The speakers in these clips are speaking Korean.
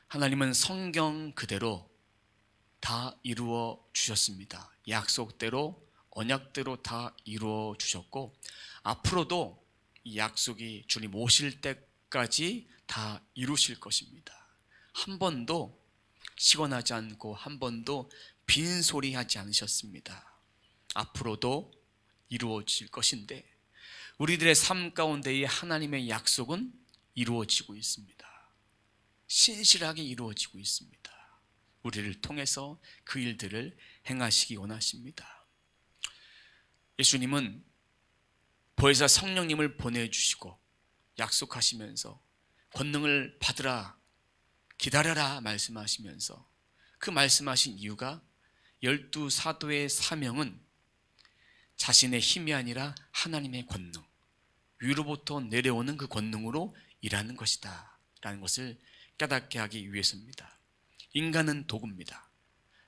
하나님은 성경 그대로 다 이루어 주셨습니다. 약속대로, 언약대로 다 이루어 주셨고, 앞으로도 이 약속이 주님 오실 때까지 다 이루실 것입니다. 한 번도 시건하지 않고 한 번도 빈소리하지 않으셨습니다. 앞으로도 이루어질 것인데, 우리들의 삶 가운데의 하나님의 약속은 이루어지고 있습니다. 신실하게 이루어지고 있습니다. 우리를 통해서 그 일들을 행하시기 원하십니다. 예수님은 보혜사 성령님을 보내주시고 약속하시면서 권능을 받으라, 기다려라 말씀하시면서, 그 말씀하신 이유가 12 사도의 사명은 자신의 힘이 아니라 하나님의 권능, 위로부터 내려오는 그 권능으로 일하는 것이다 라는 것을 깨닫게 하기 위해서입니다. 인간은 도구입니다.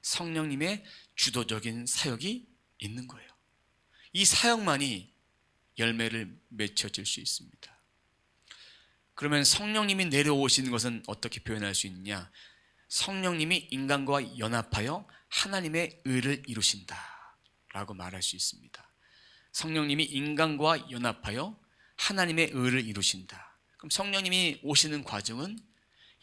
성령님의 주도적인 사역이 있는 거예요. 이 사역만이 열매를 맺혀질 수 있습니다. 그러면 성령님이 내려오시는 것은 어떻게 표현할 수 있느냐? 성령님이 인간과 연합하여 하나님의 의를 이루신다 라고 말할 수 있습니다. 성령님이 인간과 연합하여 하나님의 의를 이루신다. 그럼 성령님이 오시는 과정은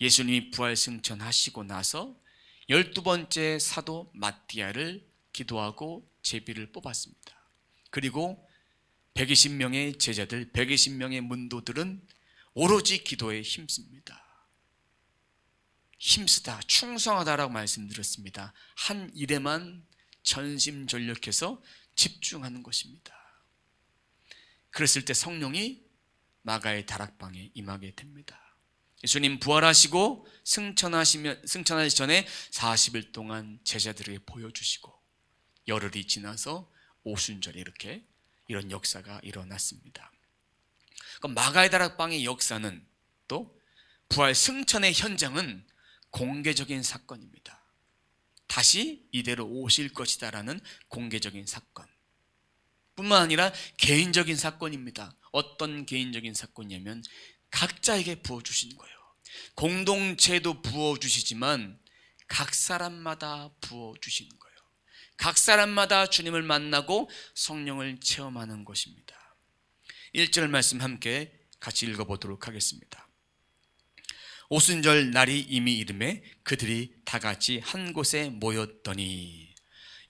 예수님이 부활 승천하시고 나서 12번째 사도 마띠아를 기도하고 제비를 뽑았습니다. 그리고 120명의 제자들, 120명의 문도들은 오로지 기도에 힘씁니다. 힘쓰다, 충성하다라고 말씀드렸습니다. 한 일에만 전심전력해서 집중하는 것입니다. 그랬을 때 성령이 마가의 다락방에 임하게 됩니다. 예수님 부활하시고 승천하시기 전에 40일 동안 제자들에게 보여주시고, 열흘이 지나서 오순절에 이런 역사가 일어났습니다. 그럼 마가의 다락방의 역사는, 또 부활 승천의 현장은 공개적인 사건입니다. 다시 이대로 오실 것이다라는 공개적인 사건 뿐만 아니라 개인적인 사건입니다. 어떤 개인적인 사건이냐면 각자에게 부어주신 거예요. 공동체도 부어주시지만 각 사람마다 부어주시는 거예요. 각 사람마다 주님을 만나고 성령을 체험하는 것입니다. 1절 말씀 함께 같이 읽어보도록 하겠습니다. 오순절 날이 이미 이르매 그들이 다 같이 한 곳에 모였더니.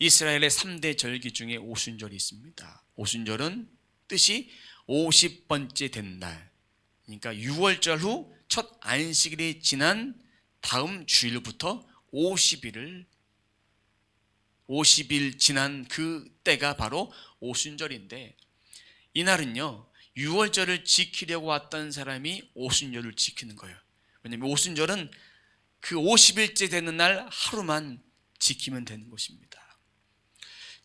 이스라엘의 3대 절기 중에 오순절이 있습니다. 오순절은 뜻이 50번째 된 날, 그러니까 6월절 후 첫 안식일이 지난 다음 주일부터 50일 지난 그 때가 바로 오순절인데, 이날은요 6월절을 지키려고 왔던 사람이 오순절을 지키는 거예요. 왜냐하면 오순절은 그 50일째 되는 날 하루만 지키면 되는 것입니다.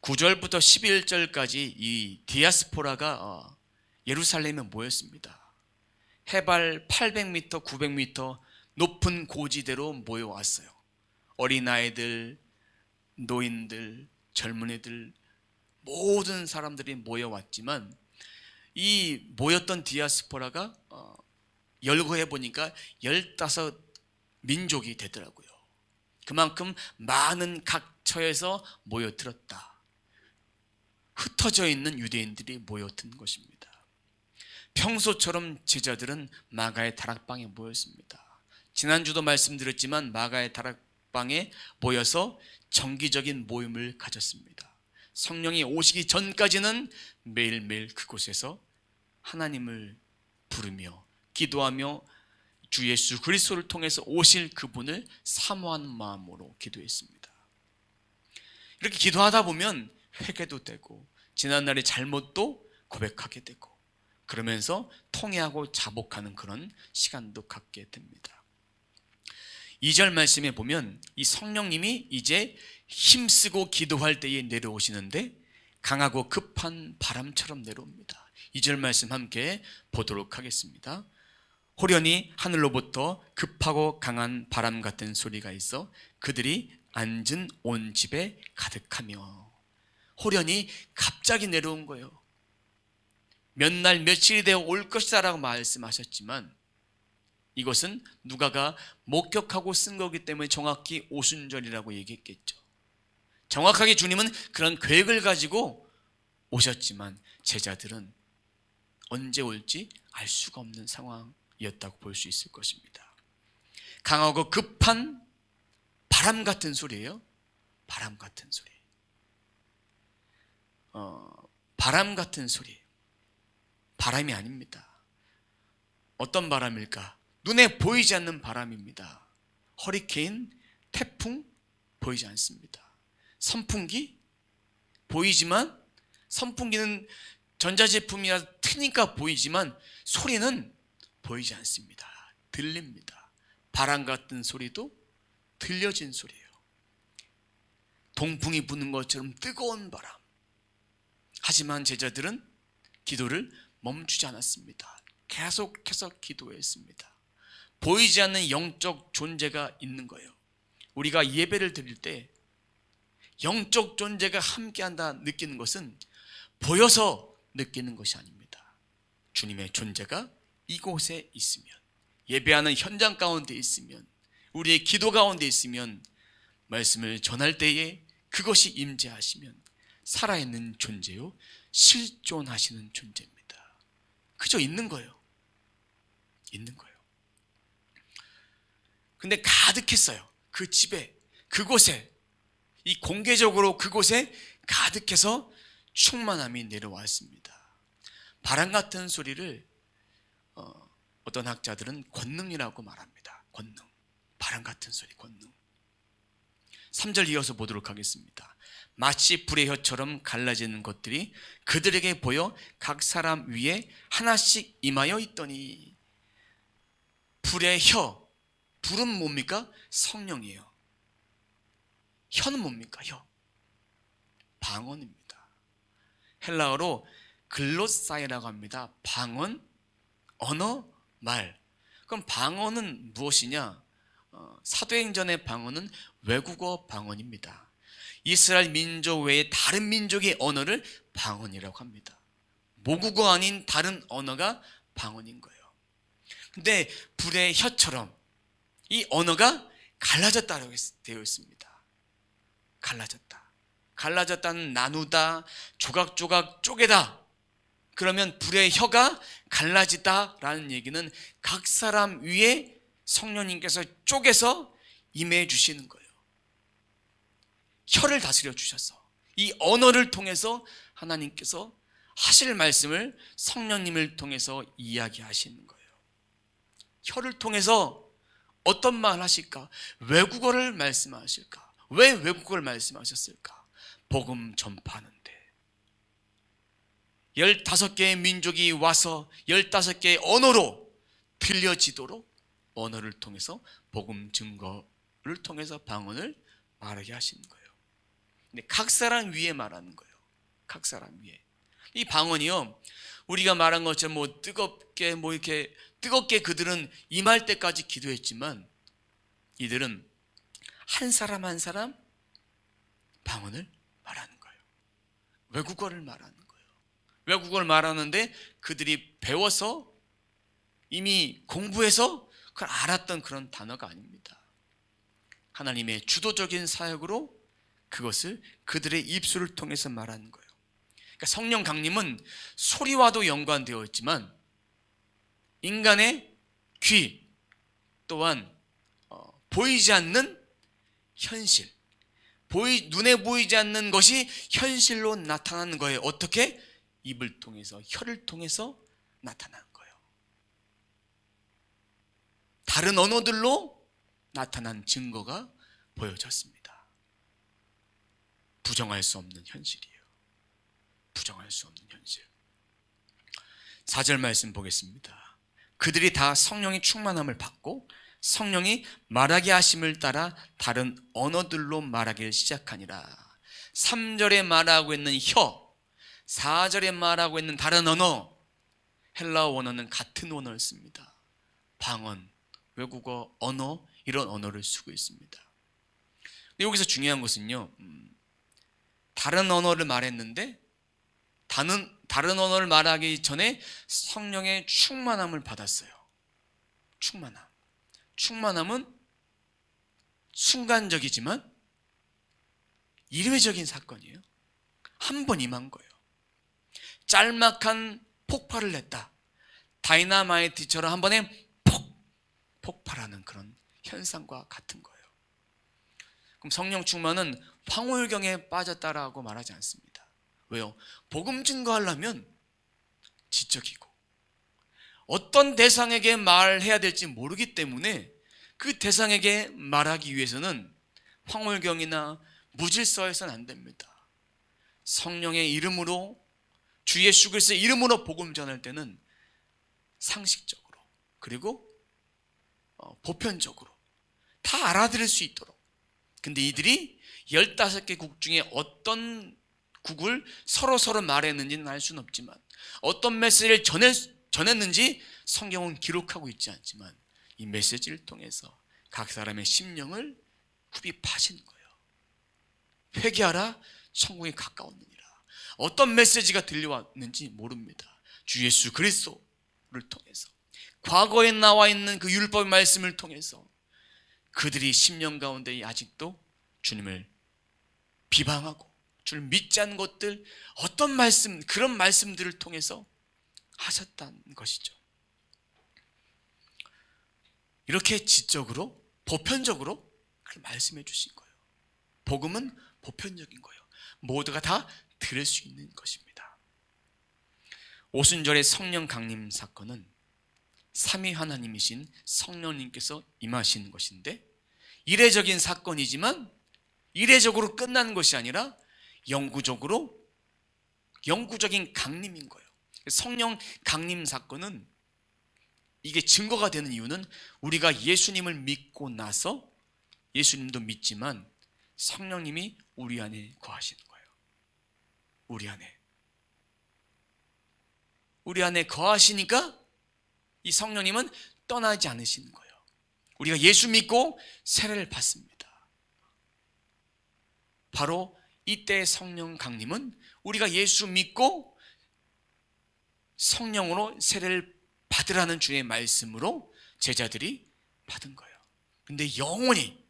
9절부터 11절까지 이 디아스포라가 예루살렘에 모였습니다. 해발 800m, 900m 높은 고지대로 모여왔어요. 어린아이들, 노인들, 젊은이들, 모든 사람들이 모여왔지만, 이 모였던 디아스포라가 열거해 보니까 15민족이 되더라고요. 그만큼 많은 각처에서 모여들었다. 흩어져 있는 유대인들이 모여든 것입니다. 평소처럼 제자들은 마가의 다락방에 모였습니다. 지난주도 말씀드렸지만 마가의 다락방에 모여서 정기적인 모임을 가졌습니다. 성령이 오시기 전까지는 매일매일 그곳에서 하나님을 부르며 기도하며 주 예수 그리스도를 통해서 오실 그분을 사모하는 마음으로 기도했습니다. 이렇게 기도하다 보면 회개도 되고 지난날의 잘못도 고백하게 되고, 그러면서 통회하고 자복하는 그런 시간도 갖게 됩니다. 2절 말씀에 보면 이 성령님이 이제 힘쓰고 기도할 때에 내려오시는데 강하고 급한 바람처럼 내려옵니다. 2절 말씀 함께 보도록 하겠습니다. 호련히 하늘로부터 급하고 강한 바람 같은 소리가 있어 그들이 앉은 온 집에 가득하며. 호련히 갑자기 내려온 거예요. 몇 날 며칠이 되어 올 것이다 라고 말씀하셨지만 이것은 누가가 목격하고 쓴 거기 때문에 정확히 오순절이라고 얘기했겠죠. 정확하게 주님은 그런 계획을 가지고 오셨지만 제자들은 언제 올지 알 수가 없는 상황이었다고 볼 수 있을 것입니다. 강하고 급한 바람 같은 소리예요. 바람 같은 소리. 바람 같은 소리. 바람이 아닙니다. 어떤 바람일까? 눈에 보이지 않는 바람입니다. 허리케인, 태풍 보이지 않습니다. 선풍기 보이지만, 선풍기는 전자제품이라 트니까 보이지만 소리는 보이지 않습니다. 들립니다. 바람 같은 소리도 들려진 소리예요. 동풍이 부는 것처럼 뜨거운 바람. 하지만 제자들은 기도를 멈추지 않았습니다. 계속해서 기도했습니다. 보이지 않는 영적 존재가 있는 거예요. 우리가 예배를 드릴 때 영적 존재가 함께한다 느끼는 것은 보여서 느끼는 것이 아닙니다. 주님의 존재가 이곳에 있으면, 예배하는 현장 가운데 있으면, 우리의 기도 가운데 있으면, 말씀을 전할 때에 그것이 임재하시면 살아있는 존재요, 실존하시는 존재입니다. 그저 있는 거예요. 있는 거예요. 근데 가득했어요. 그 집에, 그곳에, 이 공개적으로 그곳에 가득해서 충만함이 내려왔습니다. 바람 같은 소리를 어떤 학자들은 권능이라고 말합니다. 권능. 바람 같은 소리, 권능. 3절 이어서 보도록 하겠습니다. 마치 불의 혀처럼 갈라지는 것들이 그들에게 보여 각 사람 위에 하나씩 임하여 있더니. 불의 혀. 불은 뭡니까? 성령이에요. 혀는 뭡니까? 혀. 방언입니다. 헬라어로 글로사이라고 합니다. 방언, 언어, 말. 그럼 방언은 무엇이냐? 사도행전의 방언은 외국어 방언입니다. 이스라엘 민족 외에 다른 민족의 언어를 방언이라고 합니다. 모국어 아닌 다른 언어가 방언인 거예요. 근데 불의 혀처럼 이 언어가 갈라졌다고 되어 있습니다. 갈라졌다. 갈라졌다는 나누다, 조각조각 쪼개다. 그러면 불의 혀가 갈라지다라는 얘기는 각 사람 위에 성령님께서 쪼개서 임해 주시는 거예요. 혀를 다스려 주셔서, 이 언어를 통해서 하나님께서 하실 말씀을 성령님을 통해서 이야기하시는 거예요. 혀를 통해서 어떤 말 하실까? 외국어를 말씀하실까? 왜 외국어를 말씀하셨을까? 복음 전파하는데 15개의 민족이 와서 15개의 언어로 들려지도록 언어를 통해서 복음 증거를 통해서 방언을 말하게 하시는 거예요. 근데 각 사람 위에 말하는 거예요. 각 사람 위에. 이 방언이요, 우리가 말한 것처럼 이렇게 뜨겁게 그들은 임할 때까지 기도했지만 이들은 한 사람 한 사람 방언을 말하는 거예요. 외국어를 말하는 거예요. 외국어를 말하는데 그들이 배워서 이미 공부해서 그걸 알았던 그런 단어가 아닙니다. 하나님의 주도적인 사역으로 그것을 그들의 입술을 통해서 말하는 거예요. 그러니까 성령 강림은 소리와도 연관되어 있지만 인간의 귀 또한 보이지 않는 현실, 눈에 보이지 않는 것이 현실로 나타나는 거예요. 어떻게? 입을 통해서, 혀를 통해서 나타나는 거예요. 다른 언어들로 나타난 증거가 보여졌습니다. 부정할 수 없는 현실이에요. 부정할 수 없는 현실. 4절 말씀 보겠습니다. 그들이 다 성령의 충만함을 받고 성령이 말하게 하심을 따라 다른 언어들로 말하기를 시작하니라. 3절에 말하고 있는 혀, 4절에 말하고 있는 다른 언어, 헬라어 원어는 같은 원어를 씁니다. 방언, 외국어, 언어, 이런 언어를 쓰고 있습니다. 근데 여기서 중요한 것은요, 다른 언어를 말했는데 다른 언어를 말하기 전에 성령의 충만함을 받았어요. 충만함. 충만함은 순간적이지만 일회적인 사건이에요. 한 번 임한 거예요. 짤막한 폭발을 냈다. 다이너마이트처럼 한 번에 폭발하는 그런 현상과 같은 거예요. 그럼 성령 충만은 황홀경에 빠졌다라고 말하지 않습니다. 왜요? 복음 증거하려면 지적이고 어떤 대상에게 말해야 될지 모르기 때문에 그 대상에게 말하기 위해서는 황홀경이나 무질서해서는 안 됩니다. 성령의 이름으로, 주 예수 그리스도의 이름으로 복음 전할 때는 상식적으로 그리고 보편적으로 다 알아들을 수 있도록. 근데 이들이 15개 국 중에 어떤 국을 서로 말했는지는 알 수는 없지만, 어떤 메시지를 전했는지 성경은 기록하고 있지 않지만, 이 메시지를 통해서 각 사람의 심령을 흡입하신 거예요. 회개하라, 천국이 가까웠느니라. 어떤 메시지가 들려왔는지 모릅니다. 주 예수 그리스도를 통해서, 과거에 나와 있는 그 율법의 말씀을 통해서 그들이 심령 가운데 아직도 주님을 비방하고 주를 믿지 않는 것들, 어떤 말씀, 그런 말씀들을 통해서 하셨다는 것이죠. 이렇게 지적으로, 보편적으로 말씀해 주신 거예요. 복음은 보편적인 거예요. 모두가 다 들을 수 있는 것입니다. 오순절의 성령 강림 사건은 삼위 하나님이신 성령님께서 임하시는 것인데, 이례적인 사건이지만 이례적으로 끝나는 것이 아니라 영구적인 강림인 거예요. 성령 강림 사건은, 이게 증거가 되는 이유는 우리가 예수님을 믿고 나서, 예수님도 믿지만 성령님이 우리 안에 거하시는 거예요. 우리 안에 거하시니까 이 성령님은 떠나지 않으시는 거예요. 우리가 예수 믿고 세례를 받습니다. 바로 이때의 성령 강림은 우리가 예수 믿고 성령으로 세례를 받으라는 주의 말씀으로 제자들이 받은 거예요. 근데 영원히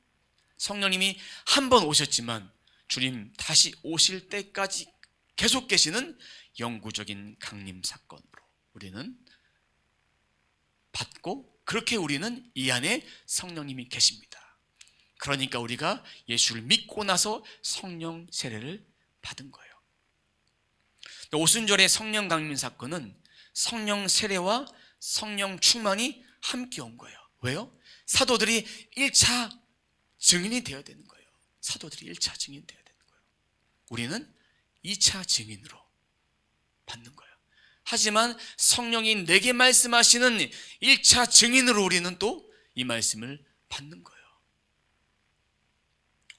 성령님이 한 번 오셨지만 주님 다시 오실 때까지 계속 계시는 영구적인 강림 사건으로 우리는 받고, 그렇게 우리는 이 안에 성령님이 계십니다. 그러니까 우리가 예수를 믿고 나서 성령 세례를 받은 거예요. 오순절의 성령 강림 사건은 성령 세례와 성령 충만이 함께 온 거예요. 왜요? 사도들이 1차 증인이 되어야 되는 거예요. 사도들이 1차 증인이 되어야 되는 거예요. 우리는 2차 증인으로 받는 거예요. 하지만 성령이 내게 말씀하시는 1차 증인으로 우리는 또 이 말씀을 받는 거예요.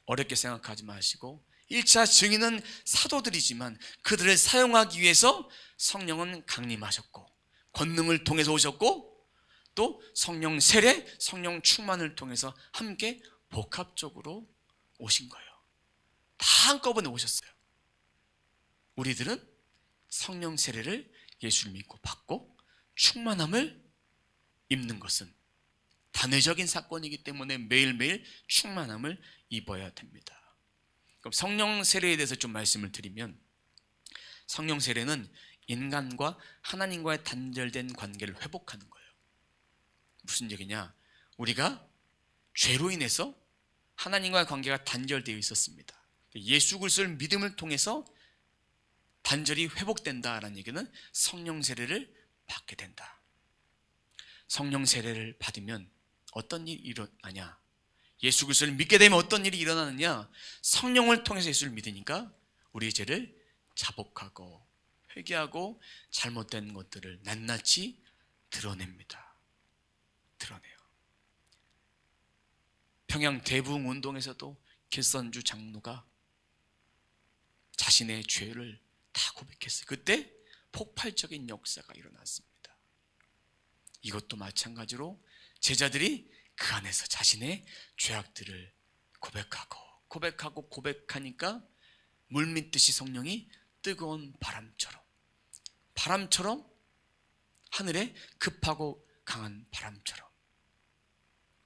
어렵게 생각하지 마시고, 1차 증인은 사도들이지만 그들을 사용하기 위해서 성령은 강림하셨고, 권능을 통해서 오셨고, 또 성령 세례, 성령 충만을 통해서 함께 복합적으로 오신 거예요. 다 한꺼번에 오셨어요. 우리들은 성령 세례를 예수를 믿고 받고 충만함을 입는 것은 단회적인 사건이기 때문에 매일매일 충만함을 입어야 됩니다. 그럼 성령 세례에 대해서 좀 말씀을 드리면, 성령 세례는 인간과 하나님과의 단절된 관계를 회복하는 거예요. 무슨 얘기냐? 우리가 죄로 인해서 하나님과의 관계가 단절되어 있었습니다. 예수 그리스도를 믿음을 통해서 단절이 회복된다라는 얘기는 성령 세례를 받게 된다. 성령 세례를 받으면 어떤 일이 일어나냐? 예수 그리스도를 믿게 되면 어떤 일이 일어나느냐? 성령을 통해서 예수를 믿으니까 우리의 죄를 자복하고 회개하고 잘못된 것들을 낱낱이 드러냅니다. 드러내요. 평양 대부흥 운동에서도 길선주 장로가 자신의 죄를 다 고백했어요. 그때 폭발적인 역사가 일어났습니다. 이것도 마찬가지로 제자들이 그 안에서 자신의 죄악들을 고백하니까 물밀듯이 성령이 뜨거운 바람처럼 하늘에 급하고 강한 바람처럼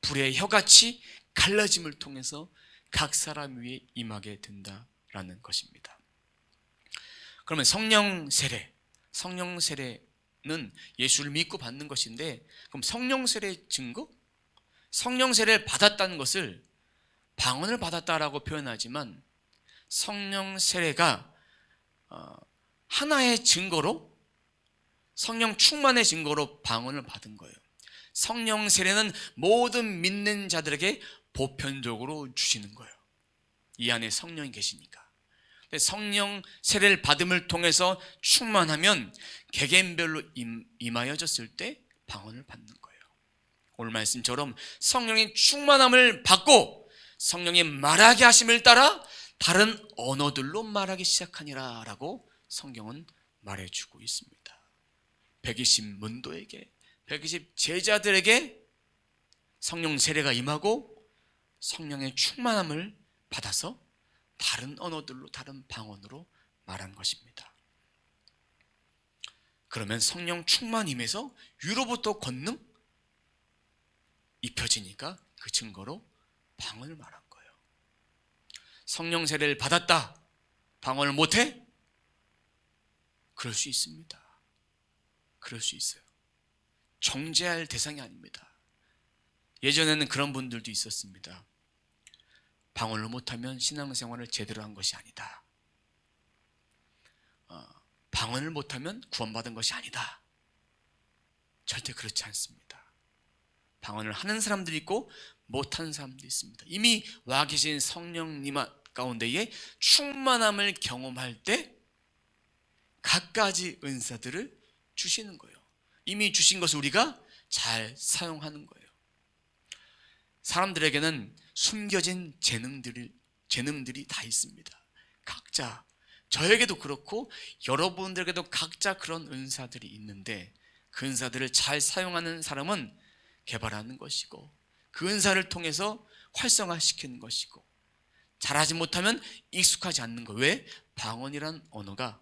불의 혀같이 갈라짐을 통해서 각 사람 위에 임하게 된다라는 것입니다. 그러면 성령 세례는 예수를 믿고 받는 것인데, 그럼 성령 세례의 증거? 성령 세례를 받았다는 것을 방언을 받았다라고 표현하지만, 성령 세례가 하나의 증거로, 성령 충만의 증거로 방언을 받은 거예요. 성령 세례는 모든 믿는 자들에게 보편적으로 주시는 거예요. 이 안에 성령이 계시니까. 성령 세례를 받음을 통해서 충만하면 개개인별로 임하여졌을 때 방언을 받는 거예요. 오늘 말씀처럼 성령의 충만함을 받고 성령의 말하게 하심을 따라 다른 언어들로 말하기 시작하니라 라고 성경은 말해주고 있습니다. 120 문도에게, 120 제자들에게 성령 세례가 임하고 성령의 충만함을 받아서 다른 언어들로, 다른 방언으로 말한 것입니다. 그러면 성령 충만임에서 위로부터 권능 입혀지니까 그 증거로 방언을 말한 거예요. 성령 세례를 받았다, 방언을 못해? 그럴 수 있습니다. 그럴 수 있어요. 정죄할 대상이 아닙니다. 예전에는 그런 분들도 있었습니다. 방언을 못하면 신앙생활을 제대로 한 것이 아니다. 방언을 못하면 구원받은 것이 아니다. 절대 그렇지 않습니다. 방언을 하는 사람들이 있고 못하는 사람들이 있습니다. 이미 와 계신 성령님 가운데에 충만함을 경험할 때 각가지 은사들을 주시는 거예요. 이미 주신 것을 우리가 잘 사용하는 거예요. 사람들에게는 숨겨진 재능들이 다 있습니다. 각자, 저에게도 그렇고 여러분들에게도 각자 그런 은사들이 있는데, 그 은사들을 잘 사용하는 사람은 개발하는 것이고, 그 은사를 통해서 활성화시키는 것이고, 잘하지 못하면 익숙하지 않는 거. 왜? 방언이란 언어가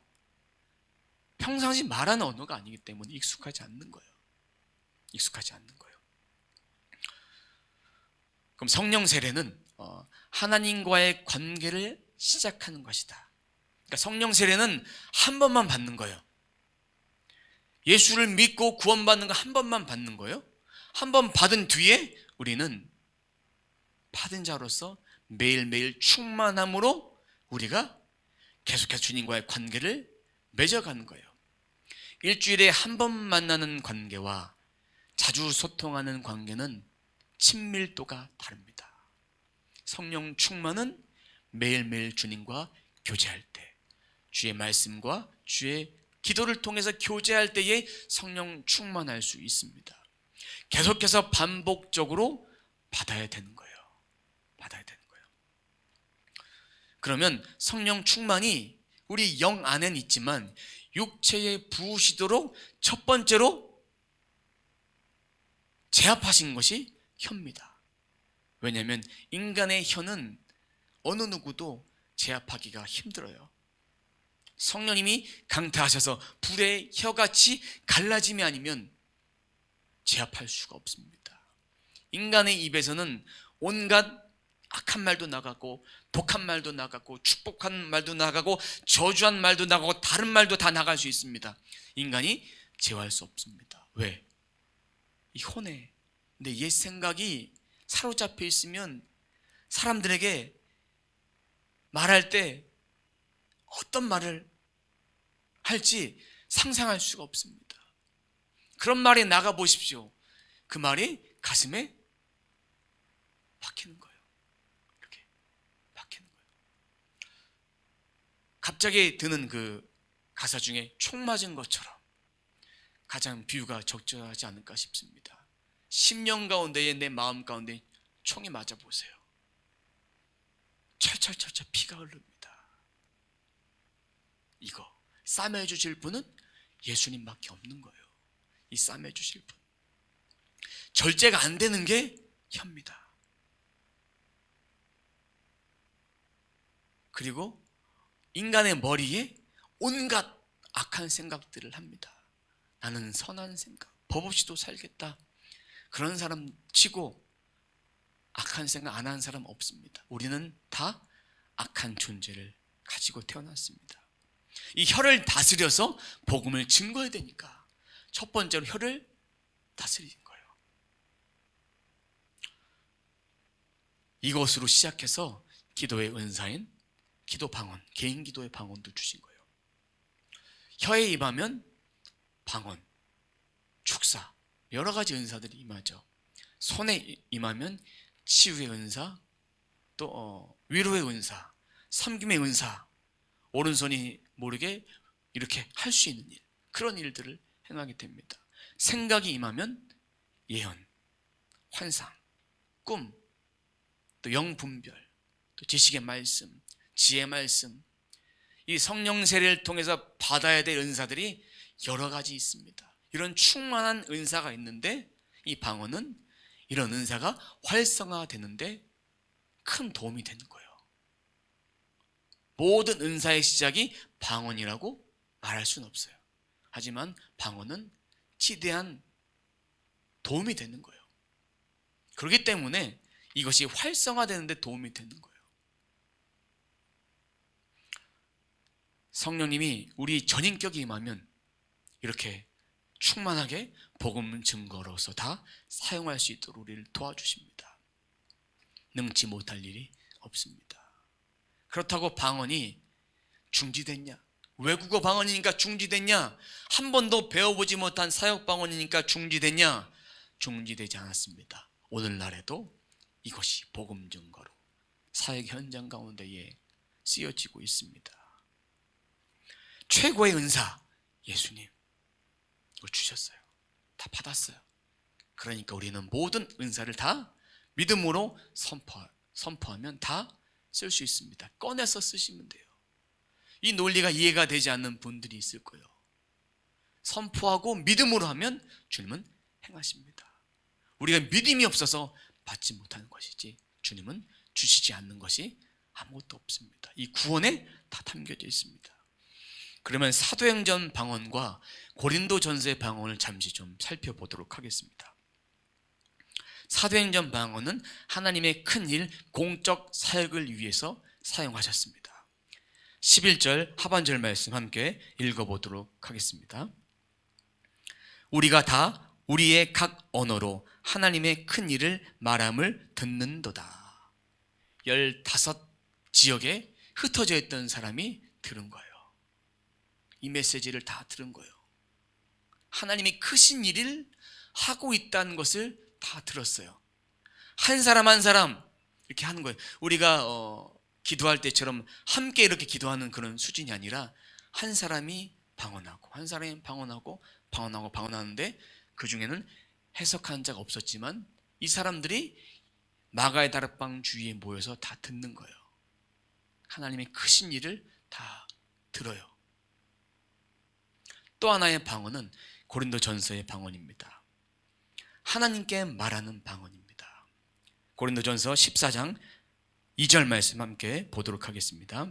평상시 말하는 언어가 아니기 때문에 익숙하지 않는 거예요. 익숙하지 않는 거예요. 그럼 성령 세례는 하나님과의 관계를 시작하는 것이다. 그러니까 성령 세례는 한 번만 받는 거예요. 예수를 믿고 구원받는 거 한 번만 받는 거예요. 한 번 받은 뒤에 우리는 받은 자로서 매일매일 충만함으로 우리가 계속해서 주님과의 관계를 맺어가는 거예요. 일주일에 한 번 만나는 관계와 자주 소통하는 관계는 친밀도가 다릅니다. 성령 충만은 매일매일 주님과 교제할 때, 주의 말씀과 주의 기도를 통해서 교제할 때에 성령 충만할 수 있습니다. 계속해서 반복적으로 받아야 되는 거예요. 받아야 되는 거예요. 그러면 성령 충만이 우리 영 안에는 있지만 육체에 부으시도록 첫 번째로 제압하신 것이 혀입니다. 왜냐하면 인간의 혀는 어느 누구도 제압하기가 힘들어요. 성령님이 강타하셔서 불의 혀같이 갈라짐이 아니면 제압할 수가 없습니다. 인간의 입에서는 온갖 악한 말도 나가고 독한 말도 나가고 축복한 말도 나가고 저주한 말도 나가고 다른 말도 다 나갈 수 있습니다. 인간이 제어할 수 없습니다. 왜? 이 혼에 내 옛 생각이 사로잡혀 있으면 사람들에게 말할 때 어떤 말을 할지 상상할 수가 없습니다. 그런 말이 나가 보십시오. 그 말이 가슴에 박히는 거예요. 이렇게 박히는 거예요. 갑자기 드는 그 가사 중에 총 맞은 것처럼 가장 비유가 적절하지 않을까 싶습니다. 10년 가운데에 내 마음 가운데 총이 맞아 보세요. 철철철철 피가 흐릅니다. 이거 싸매 주실 분은 예수님밖에 없는 거예요. 이 싸매 주실 분. 절제가 안 되는 게 혀입니다. 그리고 인간의 머리에 온갖 악한 생각들을 합니다. 나는 선한 생각, 법 없이도 살겠다. 그런 사람 치고 악한 생각 안 하는 사람 없습니다. 우리는 다 악한 존재를 가지고 태어났습니다. 이 혀를 다스려서 복음을 증거해야 되니까 첫 번째로 혀를 다스리는 거예요. 이것으로 시작해서 기도의 은사인 기도 방언, 개인 기도의 방언도 주신 거예요. 혀에 임하면 방언, 축사, 여러 가지 은사들이 임하죠. 손에 임하면 치유의 은사, 또 위로의 은사, 섬김의 은사, 오른손이 모르게 이렇게 할 수 있는 일, 그런 일들을 행하게 됩니다. 생각이 임하면 예언, 환상, 꿈, 또 영분별, 또 지식의 말씀, 지혜의 말씀, 이 성령 세례를 통해서 받아야 될 은사들이 여러 가지 있습니다. 이런 충만한 은사가 있는데 이 방언은 이런 은사가 활성화되는데 큰 도움이 되는 거예요. 모든 은사의 시작이 방언이라고 말할 수는 없어요. 하지만 방언은 지대한 도움이 되는 거예요. 그렇기 때문에 이것이 활성화되는 데 도움이 되는 거예요. 성령님이 우리 전인격이 임하면 이렇게 충만하게 복음 증거로서 다 사용할 수 있도록 우리를 도와주십니다. 능치 못할 일이 없습니다. 그렇다고 방언이 중지됐냐? 외국어 방언이니까 중지됐냐? 한 번도 배워보지 못한 사역 방언이니까 중지됐냐? 중지되지 않았습니다. 오늘날에도 이것이 복음 증거로 사역 현장 가운데에 쓰여지고 있습니다. 최고의 은사, 예수님 이거 주셨어요. 다 받았어요. 그러니까 우리는 모든 은사를 다 믿음으로 선포하면 다 쓸 수 있습니다. 꺼내서 쓰시면 돼요. 이 논리가 이해가 되지 않는 분들이 있을 거예요. 선포하고 믿음으로 하면 주님은 행하십니다. 우리가 믿음이 없어서 받지 못하는 것이지 주님은 주시지 않는 것이 아무것도 없습니다. 이 구원에 다 담겨져 있습니다. 그러면 사도행전 방언과 고린도전서의 방언을 잠시 좀 살펴보도록 하겠습니다. 사도행전 방언은 하나님의 큰일, 공적 사역을 위해서 사용하셨습니다. 11절 하반절 말씀 함께 읽어보도록 하겠습니다. 우리가 다 우리의 각 언어로 하나님의 큰일을 말함을 듣는도다. 15지역에 흩어져 있던 사람이 들은 거예요. 이 메시지를 다 들은 거예요. 하나님이 크신 일을 하고 있다는 것을 다 들었어요. 한 사람 한 사람 이렇게 하는 거예요. 우리가 기도할 때처럼 함께 이렇게 기도하는 그런 수준이 아니라 한 사람이 방언하고 한 사람이 방언하는데 그 중에는 해석한 자가 없었지만 이 사람들이 마가의 다락방 주위에 모여서 다 듣는 거예요. 하나님의 크신 일을 다 들어요. 또 하나의 방언은 고린도전서의 방언입니다. 하나님께 말하는 방언입니다. 고린도전서 14장 2절 말씀 함께 보도록 하겠습니다.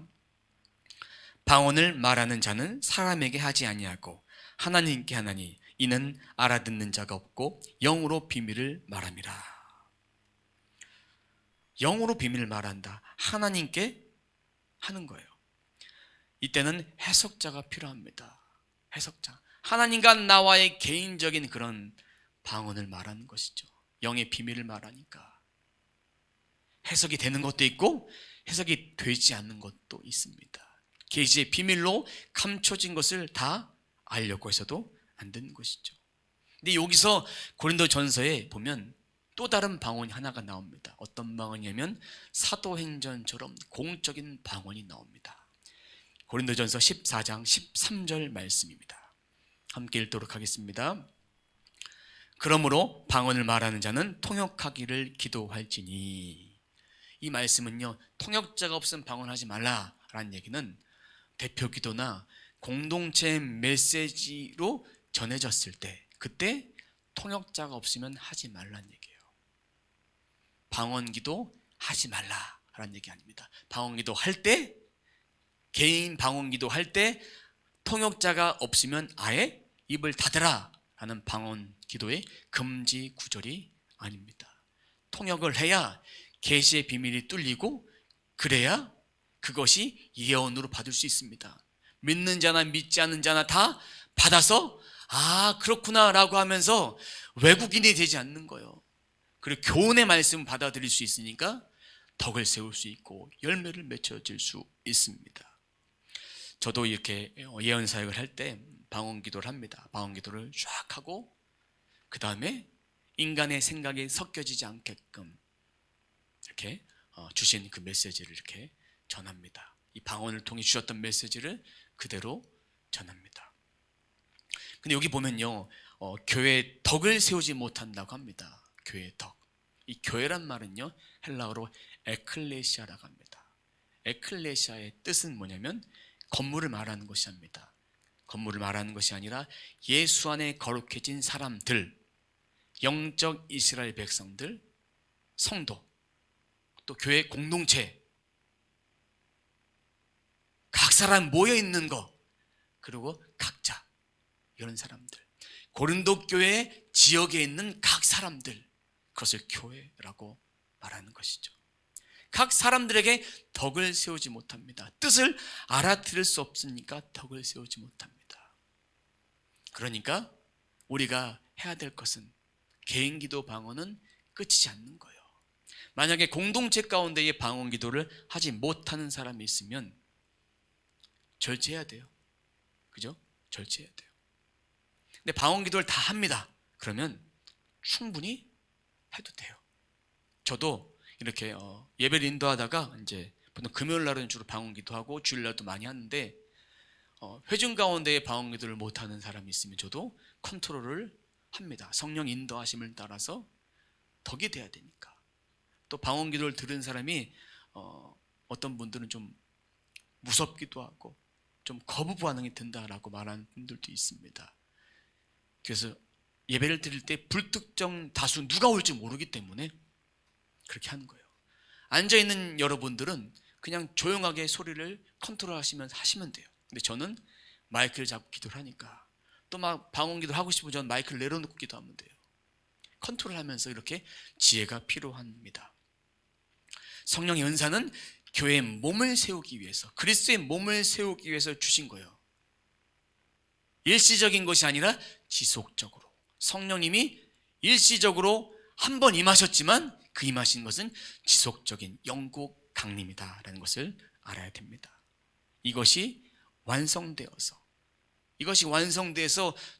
방언을 말하는 자는 사람에게 하지 아니하고 하나님께 하나니 이는 알아듣는 자가 없고 영으로 비밀을 말함이라. 영으로 비밀을 말한다. 하나님께 하는 거예요. 이때는 해석자가 필요합니다. 해석자. 하나님과 나와의 개인적인 그런 방언을 말하는 것이죠. 영의 비밀을 말하니까 해석이 되는 것도 있고 해석이 되지 않는 것도 있습니다. 계시의 비밀로 감춰진 것을 다 알려고 해서도 안 되는 것이죠. 근데 여기서 고린도전서에 보면 또 다른 방언이 하나가 나옵니다. 어떤 방언이냐면 사도행전처럼 공적인 방언이 나옵니다. 고린도전서 14장 13절 말씀입니다. 함께 읽도록 하겠습니다. 그러므로 방언을 말하는 자는 통역하기를 기도할지니. 이 말씀은요, 통역자가 없으면 방언하지 말라라는 얘기는 대표 기도나 공동체 메시지로 전해졌을 때 그때 통역자가 없으면 하지 말라는 얘기예요. 방언 기도 하지 말라라는 얘기 아닙니다. 방언 기도 할 때, 개인 방언 기도 할 때 통역자가 없으면 아예 입을 닫으라 하는 방언 기도의 금지 구절이 아닙니다. 통역을 해야 계시의 비밀이 뚫리고, 그래야 그것이 예언으로 받을 수 있습니다. 믿는 자나 믿지 않는 자나 다 받아서 아 그렇구나 라고 하면서 외국인이 되지 않는 거예요. 그리고 교훈의 말씀을 받아들일 수 있으니까 덕을 세울 수 있고 열매를 맺어질 수 있습니다. 저도 이렇게 예언 사역을 할 때 방언 기도를 합니다. 방언 기도를 쫙 하고 그 다음에 인간의 생각이 섞여지지 않게끔 이렇게 주신 그 메시지를 이렇게 전합니다. 이 방언을 통해 주셨던 메시지를 그대로 전합니다. 근데 여기 보면요, 교회의 덕을 세우지 못한다고 합니다. 교회의 덕. 이 교회란 말은요, 헬라어로 에클레시아라고 합니다. 에클레시아의 뜻은 뭐냐면 건물을 말하는 것이 아닙니다. 건물을 말하는 것이 아니라 예수 안에 거룩해진 사람들, 영적 이스라엘 백성들, 성도, 또 교회 공동체, 각 사람 모여 있는 거, 그리고 각자, 이런 사람들, 고린도 교회 지역에 있는 각 사람들, 그것을 교회라고 말하는 것이죠. 각 사람들에게 덕을 세우지 못합니다. 뜻을 알아들을 수 없으니까 덕을 세우지 못합니다. 그러니까 우리가 해야 될 것은 개인기도 방언은 끝이지 않는 거예요. 만약에 공동체 가운데에 방언 기도를 하지 못하는 사람이 있으면 절제해야 돼요. 그죠? 절제해야 돼요. 근데 방언 기도를 다 합니다. 그러면 충분히 해도 돼요. 저도 이렇게 예배를 인도하다가 이제 보통 금요일 날은 주로 방언 기도하고 주일 날도 많이 하는데 회중 가운데에 방언 기도를 못하는 사람이 있으면 저도 컨트롤을 합니다. 성령 인도하심을 따라서 덕이 돼야 되니까. 또 방언 기도를 들은 사람이 어떤 분들은 좀 무섭기도 하고 좀 거부 반응이 든다라고 말하는 분들도 있습니다. 그래서 예배를 드릴 때 불특정 다수 누가 올지 모르기 때문에 그렇게 하는 거예요. 앉아있는 여러분들은 그냥 조용하게 소리를 컨트롤하시면서 하시면 돼요. 근데 저는 마이크를 잡고 기도를 하니까 또 막 방언 기도를 하고 싶으면 저는 마이크를 내려놓고 기도하면 돼요. 컨트롤하면서 이렇게 지혜가 필요합니다. 성령의 은사는 교회의 몸을 세우기 위해서, 그리스도의 몸을 세우기 위해서 주신 거예요. 일시적인 것이 아니라 지속적으로. 성령님이 일시적으로 한 번 임하셨지만 그 임하신 것은 지속적인 영국 강림이다라는 것을 알아야 됩니다. 이것이 완성되어서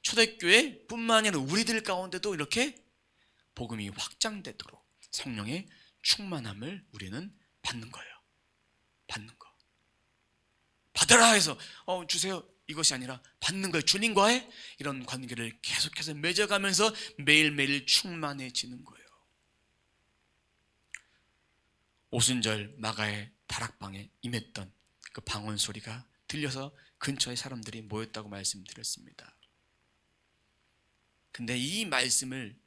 초대교회 뿐만 아니라 우리들 가운데도 이렇게 복음이 확장되도록 성령의 충만함을 우리는 받는 거예요. 받는 거. 받아라 해서 주세요 이것이 아니라 받는 거예요. 주님과의 이런 관계를 계속해서 맺어가면서 매일매일 충만해지는 거예요. 오순절 마가의 다락방에 임했던 그 방언 소리가 들려서 근처에 사람들이 모였다고 말씀드렸습니다. 근데 이 말씀을,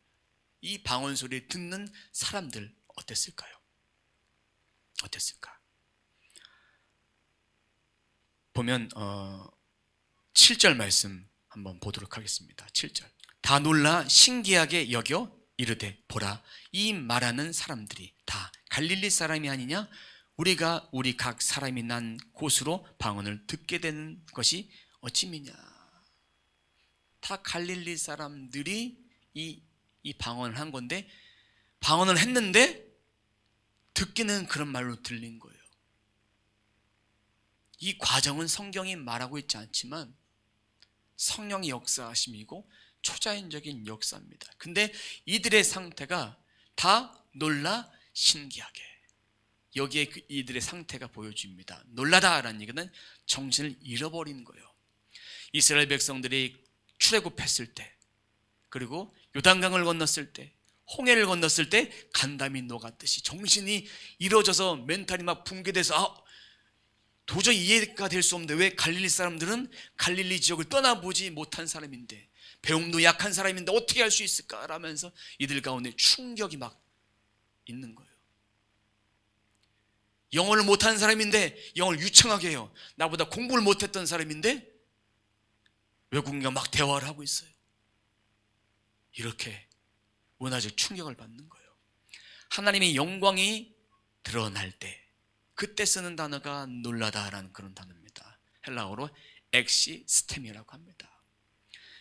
이 방언 소리를 듣는 사람들 어땠을까요? 어땠을까? 보면 7절 말씀 한번 보도록 하겠습니다. 7절. 다 놀라 신기하게 여겨 이르되 보라 이 말하는 사람들이 다 갈릴리 사람이 아니냐? 우리가 우리 각 사람이 난 곳으로 방언을 듣게 된 것이 어찌미냐? 다 갈릴리 사람들이 이 방언을 한 건데, 방언을 했는데 듣기는 그런 말로 들린 거예요. 이 과정은 성경이 말하고 있지 않지만 성령의 역사하심이고 초자연적인 역사입니다. 근데 이들의 상태가 다 놀라 신기하게, 여기에 이들의 상태가 보여집니다. 놀라다라는 얘기는 정신을 잃어버리는 거예요. 이스라엘 백성들이 출애굽했을 때, 그리고 요단강을 건넜을 때, 홍해를 건넜을 때 간담이 녹았듯이 정신이 잃어져서 멘탈이 막 붕괴돼서 도저히 이해가 될 수 없는데, 왜 갈릴리 사람들은 갈릴리 지역을 떠나보지 못한 사람인데, 배움도 약한 사람인데 어떻게 할 수 있을까? 라면서 이들 가운데 충격이 막 있는 거예요. 영어를 못하는 사람인데 영어를 유창하게 해요. 나보다 공부를 못했던 사람인데 외국인과 막 대화를 하고 있어요. 이렇게 문화적 충격을 받는 거예요. 하나님의 영광이 드러날 때, 그때 쓰는 단어가 놀라다라는 그런 단어입니다. 헬라어로 엑시스템이라고 합니다.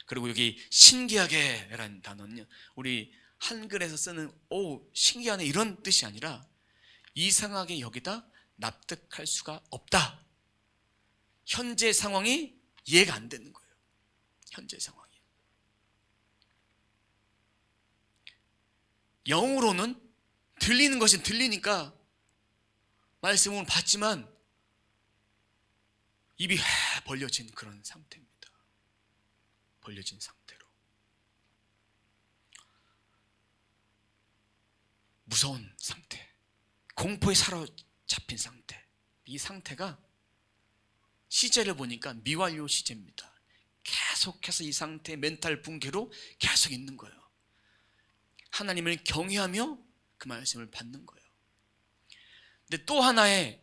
그리고 여기 신기하게라는 단어는 우리 한글에서 쓰는 오 신기하네 이런 뜻이 아니라 이상하게 여기다 납득할 수가 없다. 현재 상황이 이해가 안 되는 거예요. 현재 상황이. 영으로는 들리는 것이 들리니까 말씀을 받지만 입이 벌려진 그런 상태입니다. 벌려진 상태로. 무서운 상태. 공포에 사로잡힌 상태. 이 상태가 시제를 보니까 미완료 시제입니다. 계속해서 이 상태의 멘탈 붕괴로 계속 있는 거예요. 하나님을 경외하며 그 말씀을 받는 거예요. 근데 또 하나의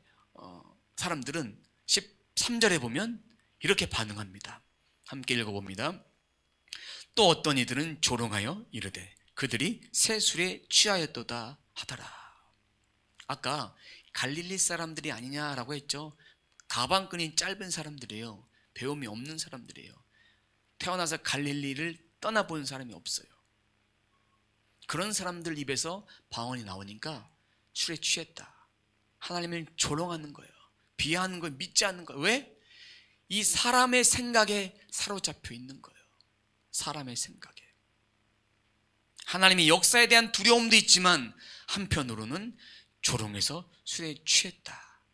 사람들은 13절에 보면 이렇게 반응합니다. 함께 읽어봅니다. 또 어떤 이들은 조롱하여 이르되 그들이 새 술에 취하였도다 하더라. 아까 갈릴리 사람들이 아니냐라고 했죠. 가방끈이 짧은 사람들이에요. 배움이 없는 사람들이에요. 태어나서 갈릴리를 떠나본 사람이 없어요. 그런 사람들 입에서 방언이 나오니까 술에 취했다. 하나님을 조롱하는 거예요. 비하하는 거예요. 믿지 않는 거예요. 왜? 이 사람의 생각에 사로잡혀 있는 거예요. 사람의 생각에. 하나님의 역사에 대한 두려움도 있지만 한편으로는 조롱해서 술에 취했다.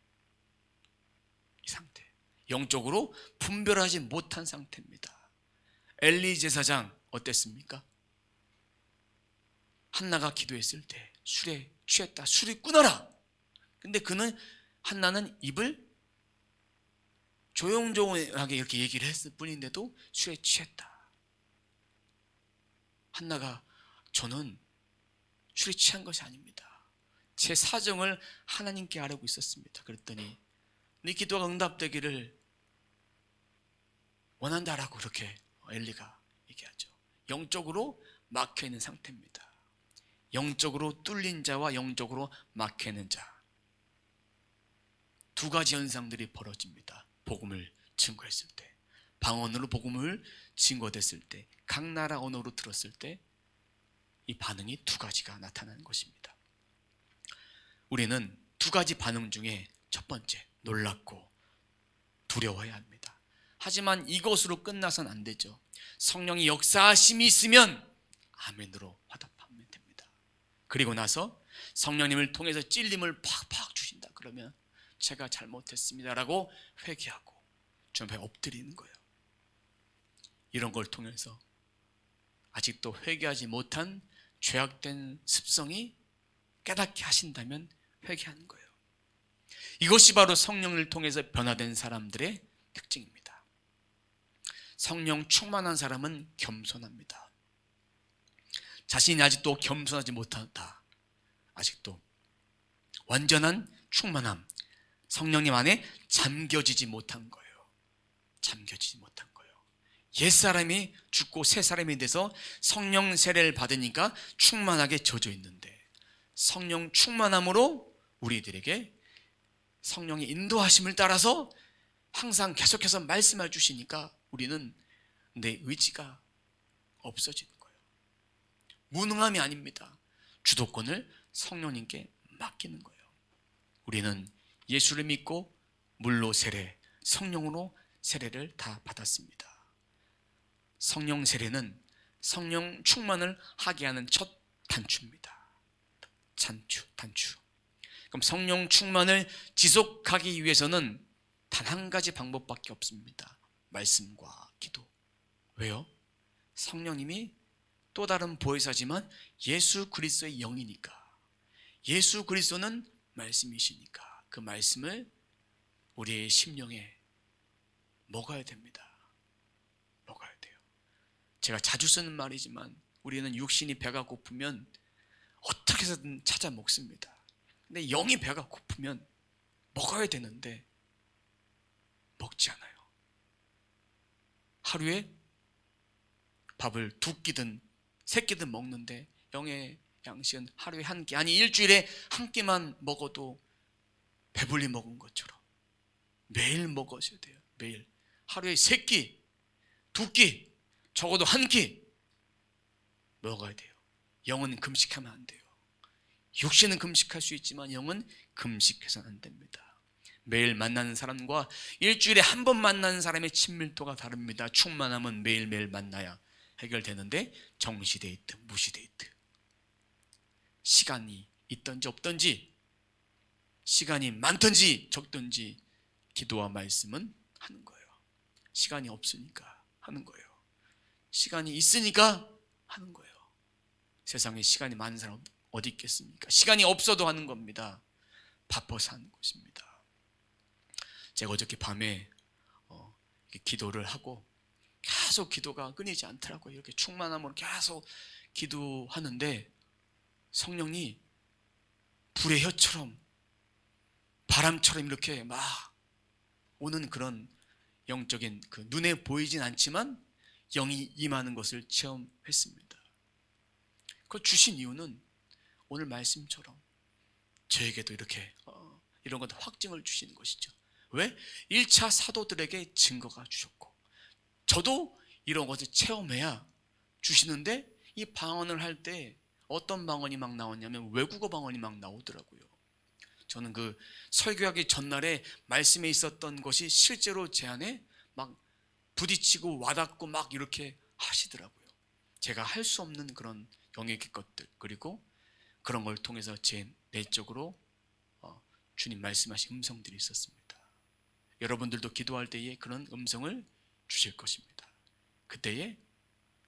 이 상태. 영적으로 분별하지 못한 상태입니다. 엘리 제사장 어땠습니까? 한나가 기도했을 때 술에 취했다. 술이 끊어라. 근데 한나는 입을 조용조용하게 이렇게 얘기를 했을 뿐인데도 술에 취했다. 한나가 저는 술에 취한 것이 아닙니다. 제 사정을 하나님께 아뢰고 있었습니다. 그랬더니 네 기도가 응답되기를 원한다라고 그렇게 엘리가 얘기하죠. 영적으로 막혀있는 상태입니다. 영적으로 뚫린 자와 영적으로 막혀있는 자. 두 가지 현상들이 벌어집니다. 복음을 증거했을 때, 방언으로 복음을 증거됐을 때, 각 나라 언어로 들었을 때 이 반응이 두 가지가 나타나는 것입니다. 우리는 두 가지 반응 중에 첫 번째, 놀랍고 두려워해야 합니다. 하지만 이것으로 끝나선 안 되죠. 성령이 역사하심이 있으면 아멘으로 화답하면 됩니다. 그리고 나서 성령님을 통해서 찔림을 팍팍 주신다 그러면 제가 잘못했습니다라고 회개하고 주 앞에 엎드리는 거예요. 이런 걸 통해서 아직도 회개하지 못한 죄악된 습성이 깨닫게 하신다면 회개하는 거예요. 이것이 바로 성령을 통해서 변화된 사람들의 특징입니다. 성령 충만한 사람은 겸손합니다. 자신이 아직도 겸손하지 못하다. 아직도 완전한 충만함, 성령님 안에 잠겨지지 못한 거예요. 잠겨지지 못한 거예요. 옛사람이 죽고 새 사람이 돼서 성령 세례를 받으니까 충만하게 젖어 있는데 성령 충만함으로 우리들에게 성령의 인도하심을 따라서 항상 계속해서 말씀해 주시니까 우리는 내 의지가 없어지는 거예요. 무능함이 아닙니다. 주도권을 성령님께 맡기는 거예요. 우리는 예수를 믿고 물로 세례, 성령으로 세례를 다 받았습니다. 성령 세례는 성령 충만을 하게 하는 첫 단추입니다. 단추. 그럼 성령 충만을 지속하기 위해서는 단 한 가지 방법밖에 없습니다. 말씀과 기도. 왜요? 성령님이 또 다른 보혜사지만 예수 그리스도의 영이니까. 예수 그리스도는 말씀이시니까 그 말씀을 우리의 심령에 먹어야 됩니다. 먹어야 돼요. 제가 자주 쓰는 말이지만 우리는 육신이 배가 고프면 어떻게 해서든 찾아 먹습니다. 근데 영이 배가 고프면 먹어야 되는데 먹지 않아요. 하루에 밥을 두 끼든 세 끼든 먹는데 양식은 하루에 한 끼, 아니 일주일에 한 끼만 먹어도 배불리 먹은 것처럼 매일 먹으셔야 돼요. 매일 하루에 3끼, 2끼, 적어도 한 끼 먹어야 돼요. 영은 금식하면 안 돼요. 육신은 금식할 수 있지만 영은 금식해서는 안 됩니다. 매일 만나는 사람과 일주일에 한 번 만나는 사람의 친밀도가 다릅니다. 충만함은 매일매일 만나야 해결되는데, 정시데이트, 무시데이트, 시간이 있든지 없든지, 시간이 많든지 적든지 기도와 말씀은 하는 거예요. 시간이 없으니까 하는 거예요. 시간이 있으니까 하는 거예요. 세상에 시간이 많은 사람 어디 있겠습니까? 시간이 없어도 하는 겁니다. 바빠서 하는 것입니다. 제가 어저께 밤에 기도를 하고 계속 기도가 끊이지 않더라고요. 이렇게 충만함으로 계속 기도하는데 성령이 불의 혀처럼 바람처럼 이렇게 막 오는 그런 영적인, 그 눈에 보이진 않지만 영이 임하는 것을 체험했습니다. 그걸 주신 이유는 오늘 말씀처럼 저에게도 이렇게 이런 것도 확증을 주시는 것이죠. 왜? 1차 사도들에게 증거가 주셨고 저도 이런 것을 체험해야 주시는데, 이 방언을 할 때 어떤 방언이 막 나왔냐면 외국어 방언이 막 나오더라고요. 저는 그 설교하기 전날에 말씀에 있었던 것이 실제로 제 안에 막 부딪히고 와닿고 막 이렇게 하시더라고요. 제가 할 수 없는 그런 영역의 것들, 그리고 그런 걸 통해서 제 내적으로 주님 말씀하신 음성들이 있었습니다. 여러분들도 기도할 때에 그런 음성을 주실 것입니다. 그때에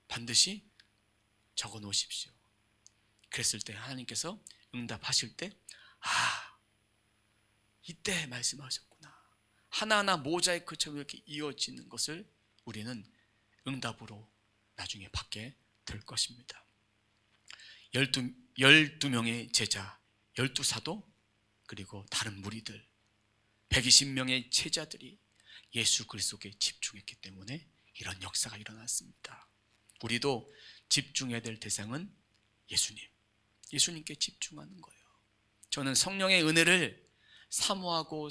반드시 적어 놓으십시오. 그랬을 때 하나님께서 응답하실 때, 이때 말씀하셨구나, 하나하나 모자이크처럼 이렇게 이어지는 것을 우리는 응답으로 나중에 받게 될 것입니다. 12명의 제자, 12사도, 그리고 다른 무리들, 120명의 제자들이 예수 그리스도께 집중했기 때문에 이런 역사가 일어났습니다. 우리도 집중해야 될 대상은 예수님께 집중하는 거예요. 저는 성령의 은혜를 사모하고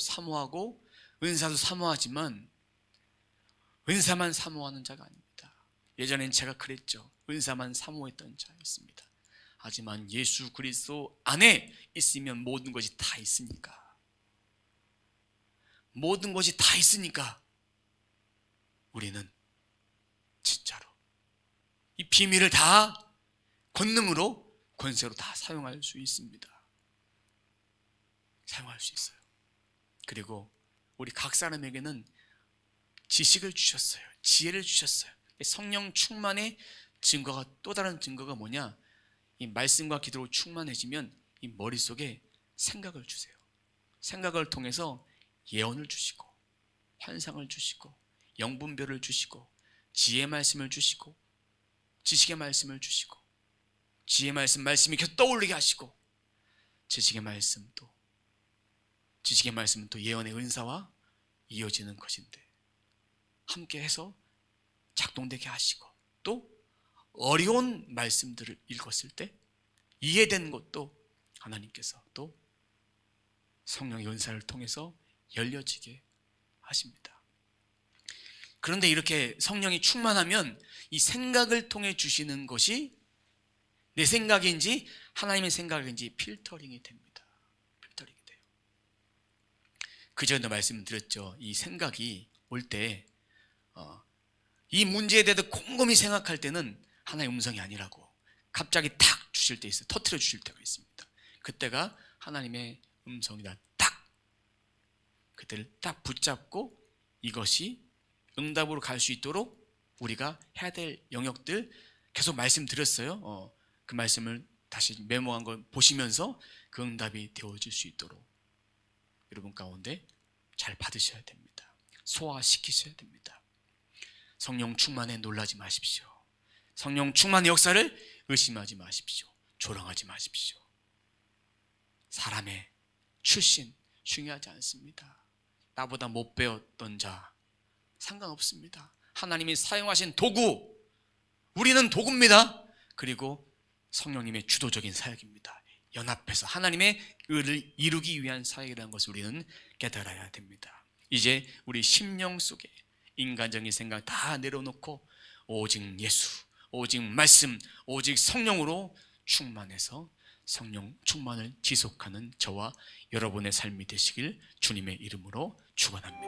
은사도 사모하지만 은사만 사모하는 자가 아닙니다. 예전엔 제가 그랬죠. 은사만 사모했던 자였습니다. 하지만 예수 그리스도 안에 있으면 모든 것이 다 있으니까, 모든 것이 다 있으니까 우리는 진짜로 이 비밀을 다 권능으로, 권세로 다 사용할 수 있습니다. 사용할 수 있어요. 그리고 우리 각 사람에게는 지식을 주셨어요. 지혜를 주셨어요. 성령 충만의 증거가, 또 다른 증거가 뭐냐, 이 말씀과 기도로 충만해지면 이 머릿속에 생각을 주세요. 생각을 통해서 예언을 주시고 환상을 주시고 영분별을 주시고 지혜의 말씀을 주시고 지식의 말씀을 주시고, 지혜의 말씀이 계속 떠올리게 하시고, 지식의 말씀은 또 예언의 은사와 이어지는 것인데 함께 해서 작동되게 하시고, 또 어려운 말씀들을 읽었을 때 이해된 것도 하나님께서 또 성령의 은사를 통해서 열려지게 하십니다. 그런데 이렇게 성령이 충만하면 이 생각을 통해 주시는 것이 내 생각인지 하나님의 생각인지 필터링이 됩니다. 필터링이 돼요. 그전에도 말씀드렸죠. 이 생각이 올 때 이 문제에 대해서 곰곰이 생각할 때는 하나의 음성이 아니라고 갑자기 탁 주실 때 있어요. 터트려 주실 때가 있습니다. 그때가 하나님의 음성이다. 딱 그때를 딱 붙잡고 이것이 응답으로 갈 수 있도록 우리가 해야 될 영역들 계속 말씀드렸어요. 그 말씀을 다시 메모한 걸 보시면서 그 응답이 되어질 수 있도록 여러분 가운데 잘 받으셔야 됩니다. 소화시키셔야 됩니다. 성령 충만에 놀라지 마십시오. 성령 충만의 역사를 의심하지 마십시오. 조롱하지 마십시오. 사람의 출신 중요하지 않습니다. 나보다 못 배웠던 자 상관없습니다. 하나님이 사용하신 도구, 우리는 도구입니다. 그리고 성령님의 주도적인 사역입니다. 연합해서 하나님의 의를 이루기 위한 사역이라는 것을 우리는 깨달아야 됩니다. 이제 우리 심령 속에 인간적인 생각 다 내려놓고 오직 예수, 오직 말씀, 오직 성령으로 충만해서 성령 충만을 지속하는 저와 여러분의 삶이 되시길 주님의 이름으로 축원합니다.